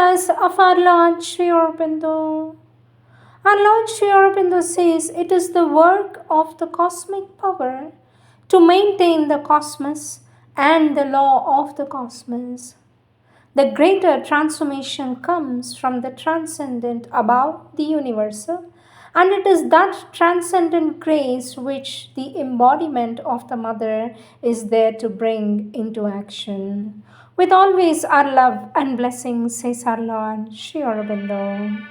us of our Lord Sri Aurobindo. Our Lord Sri Aurobindo says it is the work of the cosmic power to maintain the cosmos and the law of the cosmos. The greater transformation comes from the transcendent above the universal, and it is that transcendent grace which the embodiment of the Mother is there to bring into action. With always our love and blessings, says our Lord Sri Aurobindo.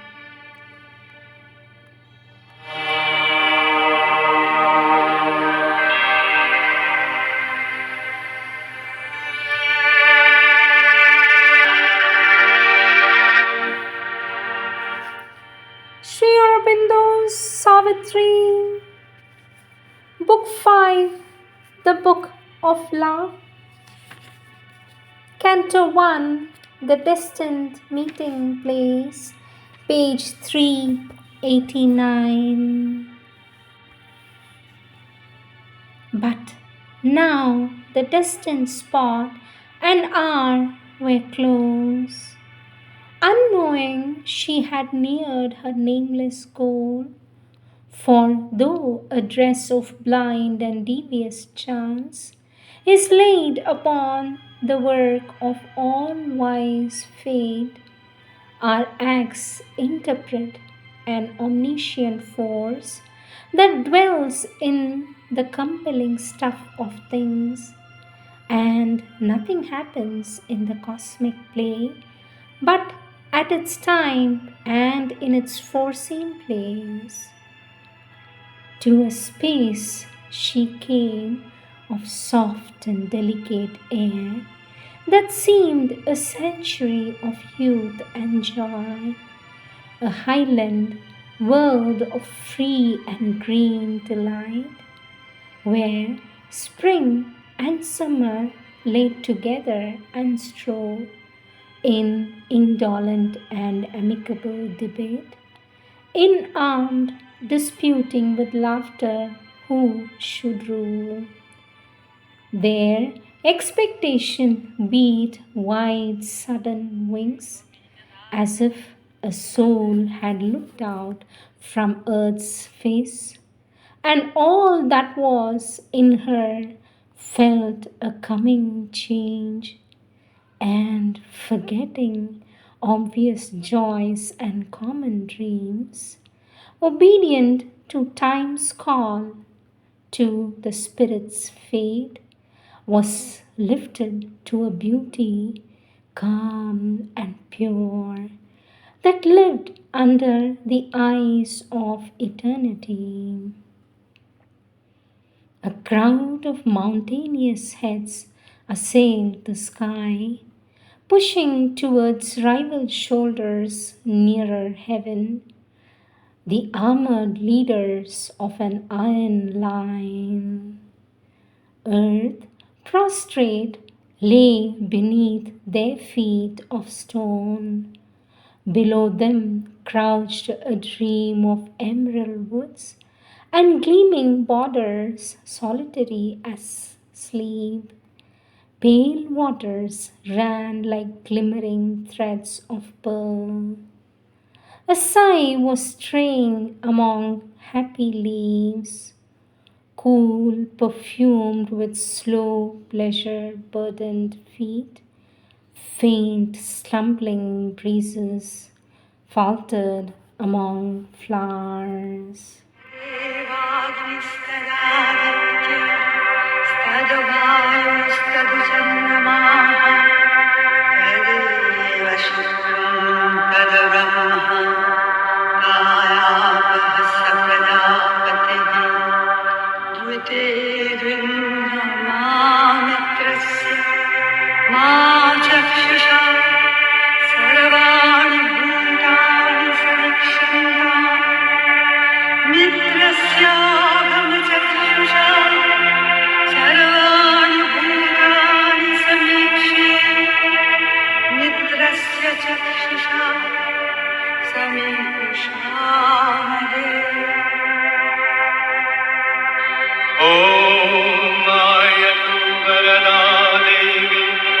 Sri Aurobindo's Savitri, Book 5, the Book of Love, Canto 1, The Destined Meeting Place, page 389. But now the destined spot and hour were close. Unknowing she had neared her nameless goal, for though a dress of blind and devious chance is laid upon the work of all-wise fate, our acts interpret an omniscient force that dwells in the compelling stuff of things, and nothing happens in the cosmic play but at its time and in its foreseen place. To a space she came of soft and delicate air that seemed a sanctuary of youth and joy, a highland world of free and green delight, where spring and summer lay together and strove in indolent and amicable debate, in-armed disputing with laughter who should rule. There expectation beat wide sudden wings, as if a soul had looked out from earth's face, and all that was in her felt a coming change, and forgetting obvious joys and common dreams, obedient to time's call, to the spirit's fate, was lifted to a beauty calm and pure, that lived under the eyes of eternity. A crowd of mountainous heads assailed the sky, pushing towards rival shoulders nearer heaven, the armored leaders of an iron line. Earth, prostrate, lay beneath their feet of stone. Below them crouched a dream of emerald woods and gleaming borders, solitary as sleep. Pale waters ran like glimmering threads of pearl. A sigh was straying among happy leaves, cool, perfumed with slow pleasure burdened feet. Faint, stumbling breezes faltered among flowers.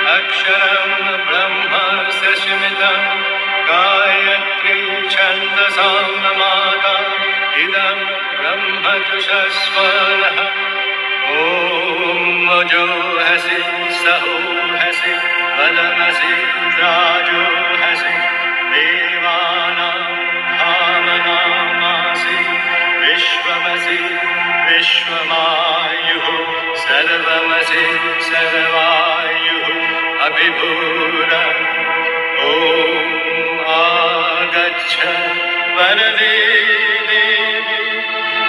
Ashram Brahma Sashmitam छन्दसां माता इदं ब्रह्म जुषस्वरः ॐ जो हसि सहो हसि वदनसि राजो हसि देवानां भावनामासि विश्वमसि विश्वमायुः सर्वमसि सर्वायुः अभिभूर ॐ आगच्छ वरदे देवी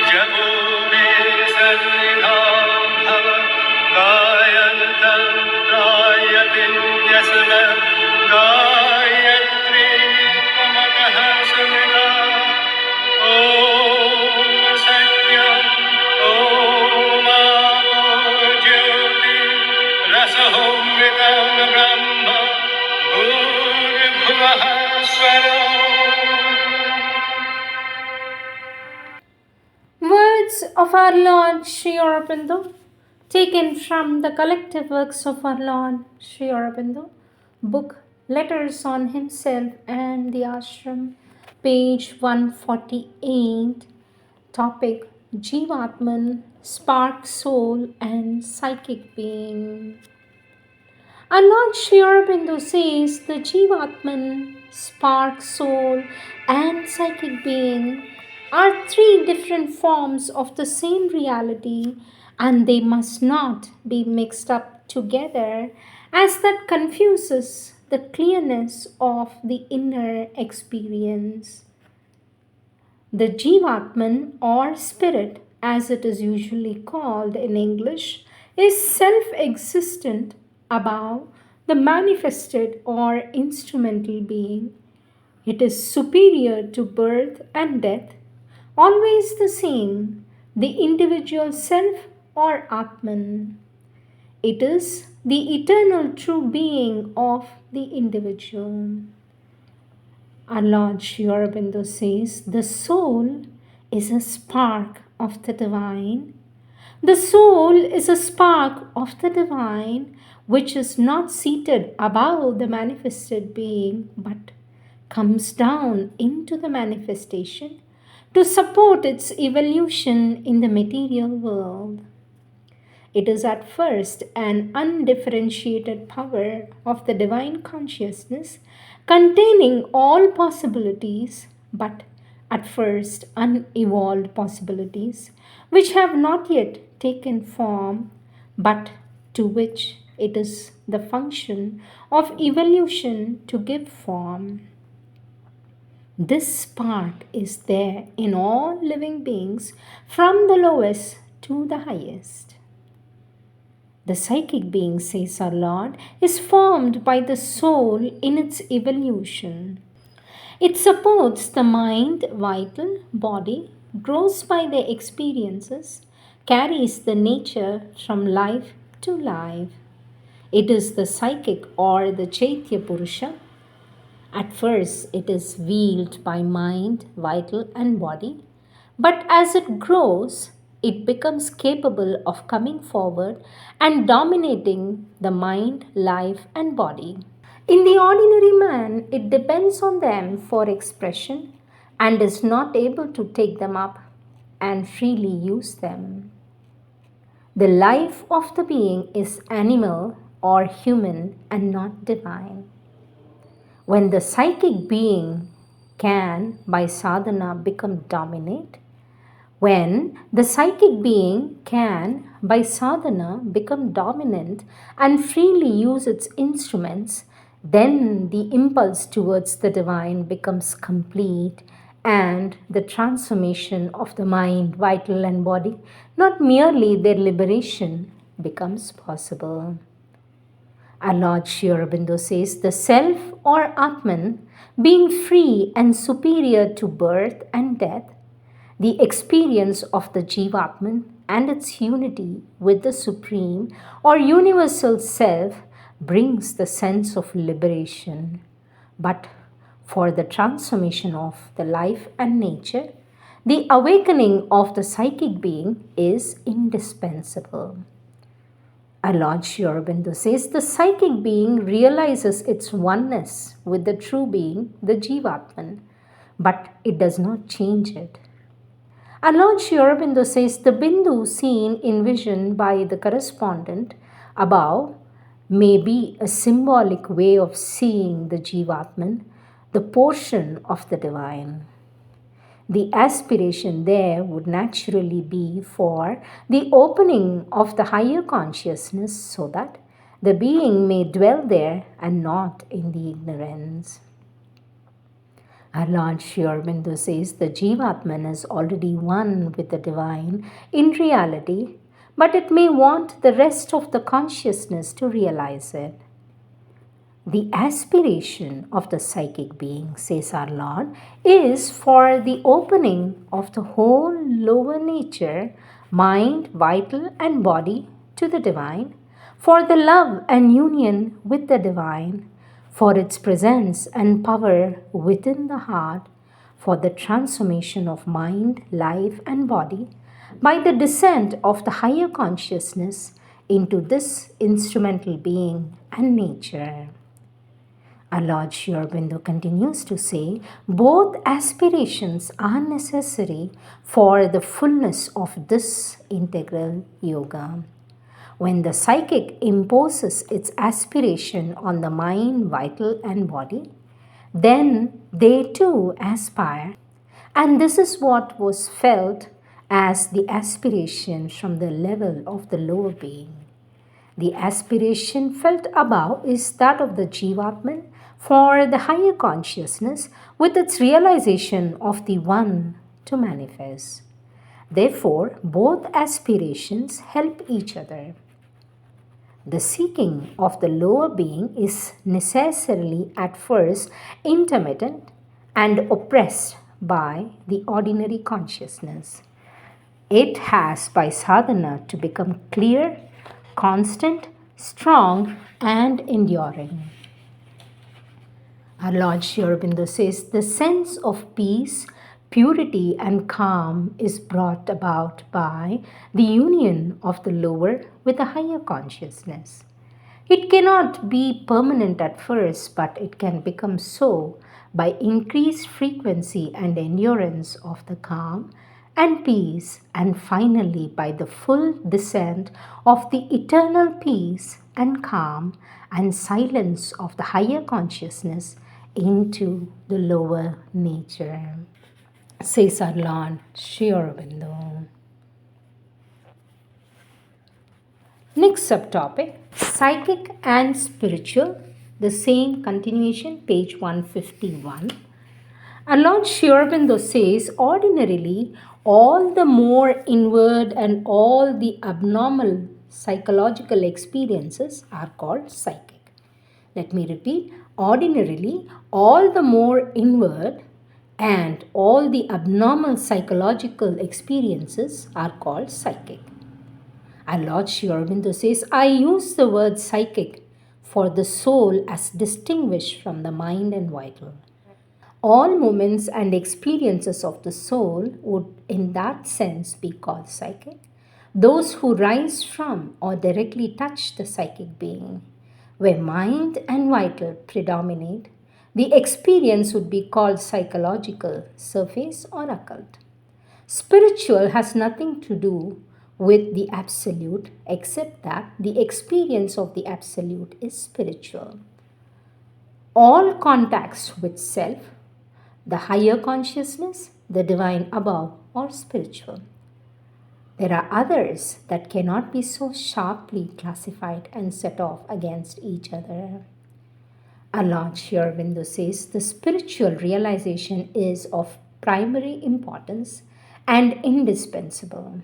जपो मे सन्निधां भव गायन्तं त्रायते यस्म गायत्री त्वमतः सुमिता ॐ सत्यम् ॐ आपो ज्योति रसोऽमृतं ब्रह्म भूर्भुवः स्वरो. Words of our Lord Sri Aurobindo, taken from the collective works of our Lord Sri Aurobindo, book Letters on Himself and the Ashram, page 148, topic Jivatman, Spark Soul and Psychic Being. Our Lord Sri Aurobindo says the Jivatman, Spark Soul and Psychic Being are three different forms of the same reality, and they must not be mixed up together, as that confuses the clearness of the inner experience. The Jivatman or spirit, as it is usually called in English, is self existent above the manifested or instrumental being. It is superior to birth and death, always the same, the individual self or Atman. It is the eternal true being of the individual. Our Lord Sri Aurobindo says the soul is a spark of the divine. The soul is a spark of the divine which is not seated above the manifested being but comes down into the manifestation to support its evolution in the material world. It is at first an undifferentiated power of the divine consciousness containing all possibilities, but at first unevolved possibilities, which have not yet taken form, but to which it is the function of evolution to give form. This spark is there in all living beings from the lowest to the highest. The psychic being, says our Lord, is formed by the soul in its evolution. It supports the mind, vital, body, grows by the experiences, carries the nature from life to life. It is the psychic or the Chaitya Purusha. At first, it is wielded by mind, vital, and body, but as it grows, it becomes capable of coming forward and dominating the mind, life, and body. In the ordinary man, it depends on them for expression and is not able to take them up and freely use them. The life of the being is animal or human and not divine. When the psychic being can, by sadhana, become dominant, when the psychic being can, by sadhana, become dominant and freely use its instruments, then the impulse towards the divine becomes complete and the transformation of the mind, vital, and body, not merely their liberation, becomes possible. Our Lord Sri Aurobindo says the self or Atman, being free and superior to birth and death, the experience of the Jivatman and its unity with the Supreme or Universal Self brings the sense of liberation. But for the transformation of the life and nature, the awakening of the psychic being is indispensable. Our Lord Sri Aurobindo says the psychic being realizes its oneness with the true being, the Jivatman, but it does not change it. And Lord Sri Aurobindo says the Bindu seen in vision by the correspondent above may be a symbolic way of seeing the Jivatman, the portion of the divine. The aspiration there would naturally be for the opening of the higher consciousness so that the being may dwell there and not in the ignorance. Our Lord Sri Aurobindo says the Jivatman is already one with the divine in reality, but it may want the rest of the consciousness to realize it. The aspiration of the psychic being, says our Lord, is for the opening of the whole lower nature, mind, vital, and body to the divine, for the love and union with the divine, for its presence and power within the heart, for the transformation of mind, life, and body by the descent of the higher consciousness into this instrumental being and nature. Our Lord Sri Aurobindo continues to say, both aspirations are necessary for the fullness of this integral yoga. When the psychic imposes its aspiration on the mind, vital, and body, then they too aspire. And this is what was felt as the aspiration from the level of the lower being. The aspiration felt above is that of the Jivatman for the higher consciousness with its realization of the One to manifest. Therefore, both aspirations help each other. The seeking of the lower being is necessarily at first intermittent and oppressed by the ordinary consciousness. It has by sadhana to become clear, constant, strong, and enduring. Our Lord Sri Aurobindo says the sense of peace, purity, and calm is brought about by the union of the lower with the higher consciousness. It cannot be permanent at first, but it can become so by increased frequency and endurance of the calm and peace, and finally by the full descent of the eternal peace and calm and silence of the higher consciousness into the lower nature, says our Lord Sri Aurobindo. Next subtopic, psychic and spiritual, the same continuation, page 151. Our Lord Sri Aurobindo says, ordinarily, all the more inward and all the abnormal psychological experiences are called psychic. Let me repeat, ordinarily, all the more inward and all the abnormal psychological experiences are called psychic. Our Lord Sri Aurobindo says, I use the word psychic for the soul as distinguished from the mind and vital. All moments and experiences of the soul would, in that sense, be called psychic. Those who rise from or directly touch the psychic being, where mind and vital predominate, the experience would be called psychological, surface, or occult. Spiritual has nothing to do with the absolute except that the experience of the absolute is spiritual. All contacts with self, the higher consciousness, the divine above, are spiritual. There are others that cannot be so sharply classified and set off against each other. Our Lord Sri Aurobindo says the spiritual realization is of primary importance and indispensable.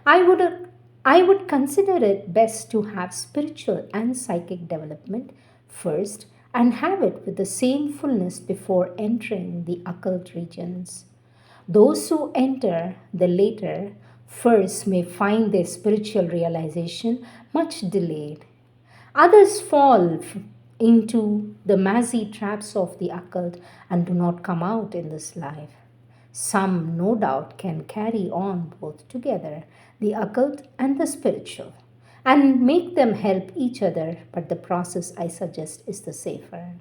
I would consider it best to have spiritual and psychic development first and have it with the same fullness before entering the occult regions. Those who enter the later first may find their spiritual realization much delayed. Others fall into the mazy traps of the occult and do not come out in this life. Some, no doubt, can carry on both together, the occult and the spiritual, and make them help each other, but the process I suggest is the safer.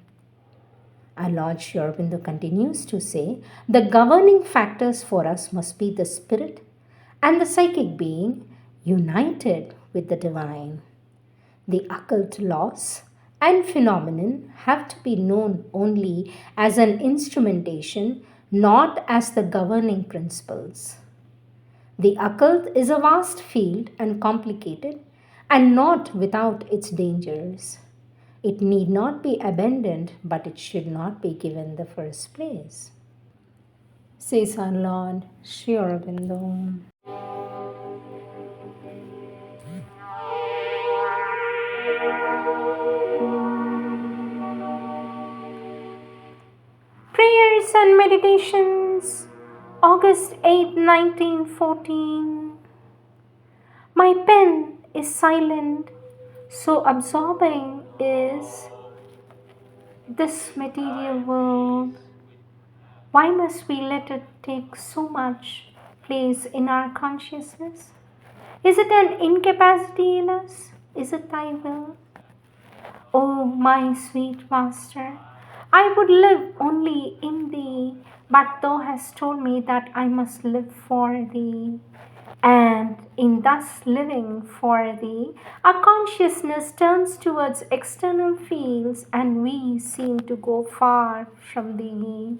Our Lord Sri Aurobindo continues to say, the governing factors for us must be the spirit and the psychic being united with the divine. The occult laws and phenomenon have to be known only as an instrumentation, not as the governing principles. The occult is a vast field and complicated, and not without its dangers. It need not be abandoned, but it should not be given the first place. Says our Lord Sri Aurobindo. Prayers and Meditations, August 8, 1914. My pen is silent, so absorbing is this material world. Why must we let it take so much place in our consciousness? Is it an incapacity in us? Is it thy will? O my sweet Master, I would live only in thee, but thou hast told me that I must live for thee. And in thus living for thee, our consciousness turns towards external fields and we seem to go far from thee.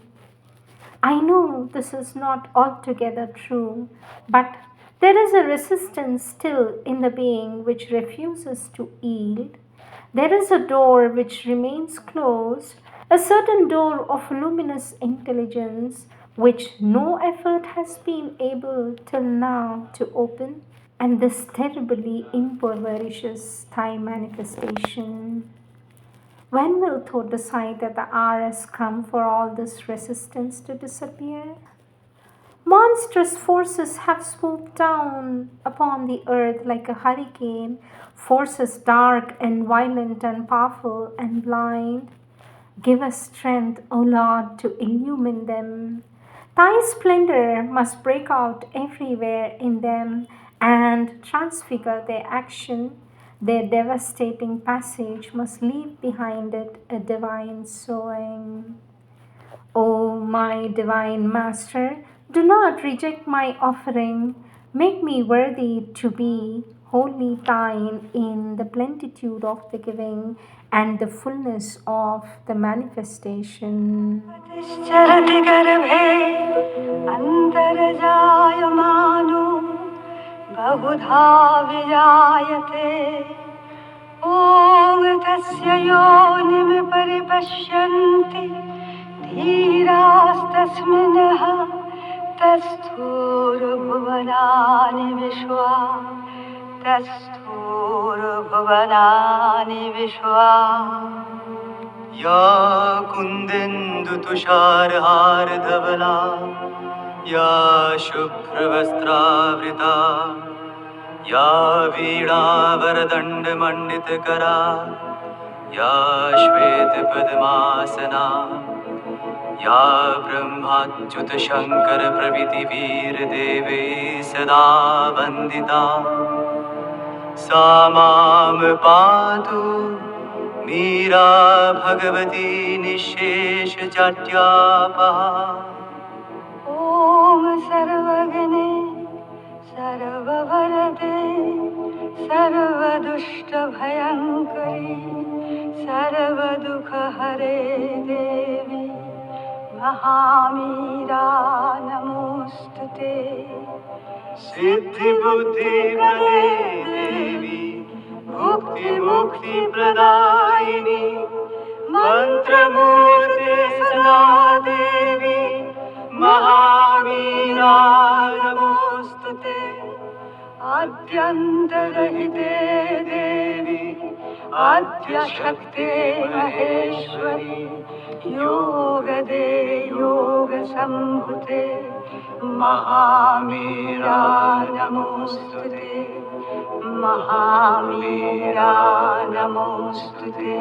I know this is not altogether true, but there is a resistance still in the being which refuses to yield. There is a door which remains closed, a certain door of luminous intelligence which no effort has been able till now to open, and this terribly impoverishes thy manifestation. When will thou decide that the hour has come for all this resistance to disappear? Monstrous forces have swooped down upon the earth like a hurricane, forces dark and violent and powerful and blind. Give us strength, O Lord, to illumine them. Thy splendor must break out everywhere in them and transfigure their action. Their devastating passage must leave behind it a divine sowing. O my divine Master, do not reject my offering. Make me worthy to be wholly thine in the plenitude of the giving and the fullness of the manifestation. ॐ तस्य योनिं परिपश्यन्ति धीरास्तस्मिन्नः तस्थूर्भुवनानि विश्वा तस्थूर्भुवनानि विश्वा या कुन्देन्दुतुषारहारधवला या शुभ्रवस्त्रावृता या वीणावरदण्डमण्डितकरा या श्वेतपद्मासना या ब्रह्माच्युतशङ्करप्रभृतिवीरदेवे सदा वन्दिता सा मां पातु मीरा भगवती निःशेषजाड्यापहा ॐ सर्वगणे सर्ववरदे सर्वदुष्टभयङ्करी सर्वदुःखहरे देवी महामीरा नमोऽस्तु ते सिद्धिबुद्धिप्रदे देवी भुक्तिमुक्तिप्रदायिनी मन्त्रमूर्ते सदा देवी महामीरा नमोऽस्तु ते आद्यन्तरहिते देवी आद्यशक्ते महेश्वरी योगदे योगसम्भुते महामीरा नमोऽस्तु ते महामीरा नमोऽस्तु ते